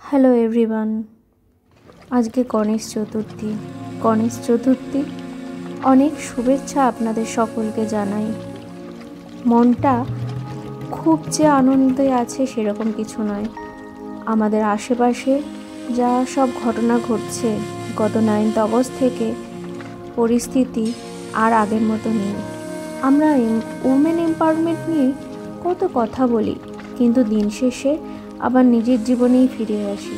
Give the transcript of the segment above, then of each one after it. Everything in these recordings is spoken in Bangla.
Hello everyone. আজকে গণেশ চতুর্থী অনেক শুভেচ্ছা আপনাদের সকলকে জানাই। মনটা খুব যে আনন্দে আছে সেরকম কিছু নয়। আমাদের আশেপাশে যা সব ঘটনা ঘটছে গত 9th অগস্ট থেকে পরিস্থিতি আর আগের মতো নেই। আমরা উমেন এম্পাওয়ারমেন্ট নিয়ে কত কথা বলি, কিন্তু দিন শেষে আবার নিজের জীবনেই ফিরে আসি।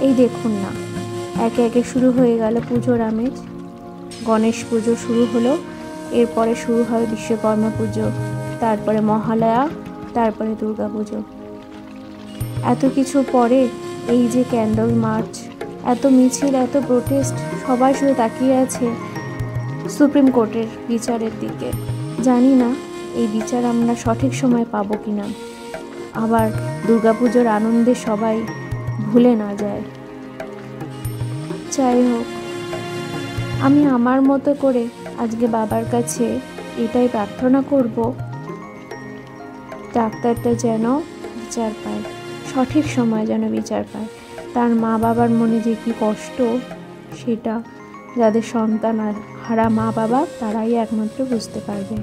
এই দেখুন না, একে একে শুরু হয়ে গেল পুজোর আমেজ। গণেশ পুজো শুরু হলো, এরপরে শুরু হবে বিশ্বকর্মা পুজো, তারপরে মহালয়া, তারপরে দুর্গা পুজো। এত কিছু পরে এই যে ক্যান্ডেল মার্চ, এত মিছিল, এত প্রোটেস্ট, সবাই শুধু তাকিয়ে আছে সুপ্রিম কোর্টের বিচারের দিকে। জানি না এই বিচার আমরা সঠিক সময় পাবো কিনা, আবার দুর্গাপুজোর আনন্দে সবাই ভুলে না যায়। যাই হোক, আমি আমার মতো করে আজকে বাবার কাছে এটাই প্রার্থনা করব, ডাক্তারটা যেন বিচার পায়, সঠিক সময় যেন বিচার পায়। তার মা বাবার মনে যে কি কষ্ট, সেটা যাদের সন্তান হারা মা বাবা তারাই একমাত্র বুঝতে পারবে।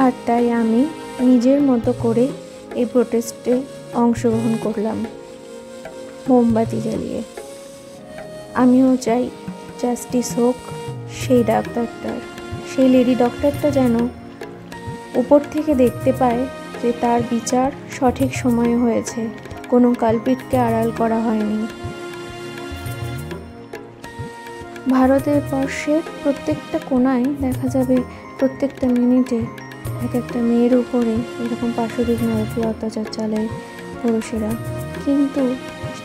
আর তাই আমি নিজের মতো করে এই প্রোটেস্টে অংশগ্রহণ করলাম মোমবাতি জ্বালিয়ে। আমিও চাই জাস্টিস হোক সেই ডাক্তারটার, সেই লেডি ডক্টরটা যেন উপর থেকে দেখতে পায় যে তার বিচার সঠিক সময়ে হয়েছে, কোনো কালপিটকে আড়াল করা হয়নি। ভারতের বর্ষের প্রত্যেকটা কোণায় দেখা যাবে প্রত্যেকটা মিনিটে এক একটা মেয়ের উপরে এরকম পাশবিক নারকীয় অত্যাচার চালায় পুরুষেরা, কিন্তু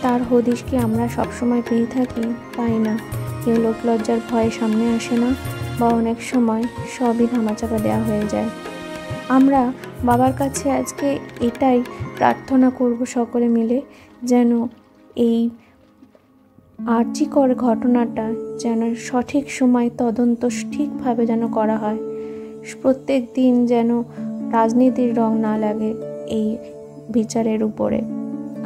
তার হদিশ কি আমরা সবসময় পেয়ে থাকি? পাই না। কেউ লোক লজ্জার ভয়ে সামনে আসে না, বা অনেক সময় সবই ধামাচাপা দেওয়া হয়ে যায়। আমরা বাবার কাছে আজকে এটাই প্রার্থনা করব সকলে মিলে, যেন এই আর্জিকর ঘটনাটা যেন সঠিক সময় তদন্ত ঠিকভাবে যেন করা হয়। প্রত্যেক দিন যেন রাজনীতির রং না লাগে এই বিচারের উপরে।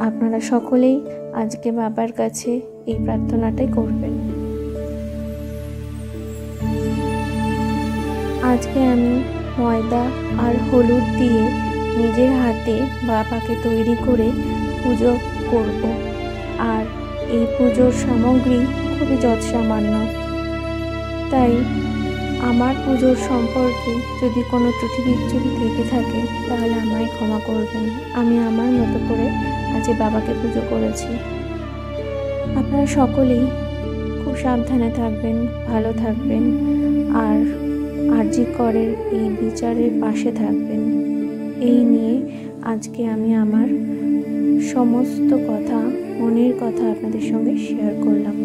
আপনারা সকলেই আজকে বাবার কাছে এই প্রার্থনাটাই করবেন। আজকে আমি ময়দা আর হলুদ দিয়ে নিজের হাতে বাবাকে তৈরি করে পুজো করব। আর এই পুজোর সামগ্রী খুবই যৎসামান্য, তাই আমার পুজোর সম্পর্কে যদি কোনো ত্রুটি বিচ্যুতি থেকে থাকে তাহলে আমায় ক্ষমা করবেন। আমি আমার মতো করে আজ বাবাকে পুজো করেছি। আপনারা সকলেই খুব সাবধানে থাকবেন, ভালো থাকবেন, আর আরজি করের এই বিচারের পাশে থাকবেন। এই নিয়ে আজকে আমি আমার সমস্ত কথা, মনের কথা আপনাদের সঙ্গে শেয়ার করলাম।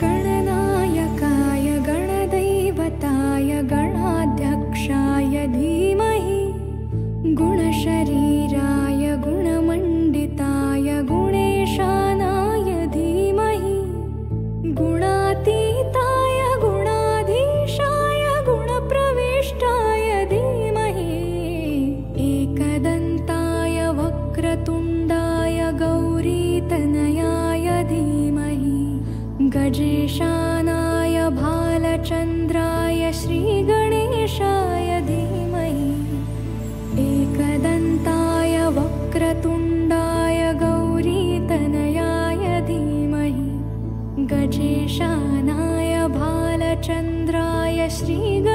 गणनायकाय गणदैवताय गणाध्यक्षाय धीमहि गुणशरीराय गुणमण्डिताय गुणेशानाय धीमहि गुणातीताय गुणाधीशाय गुणप्रविष्टाय धीमहि एकदन्ताय वक्रतुण्डाय गौरीतनयाय धीमहि गजेशानाय भालचन्द्राय श्रीगणेशाय धीमहि एकदन्ताय वक्रतुण्डाय गौरीतनयाय धीमहि गजेशानाय भालचन्द्राय श्रीगणेशाय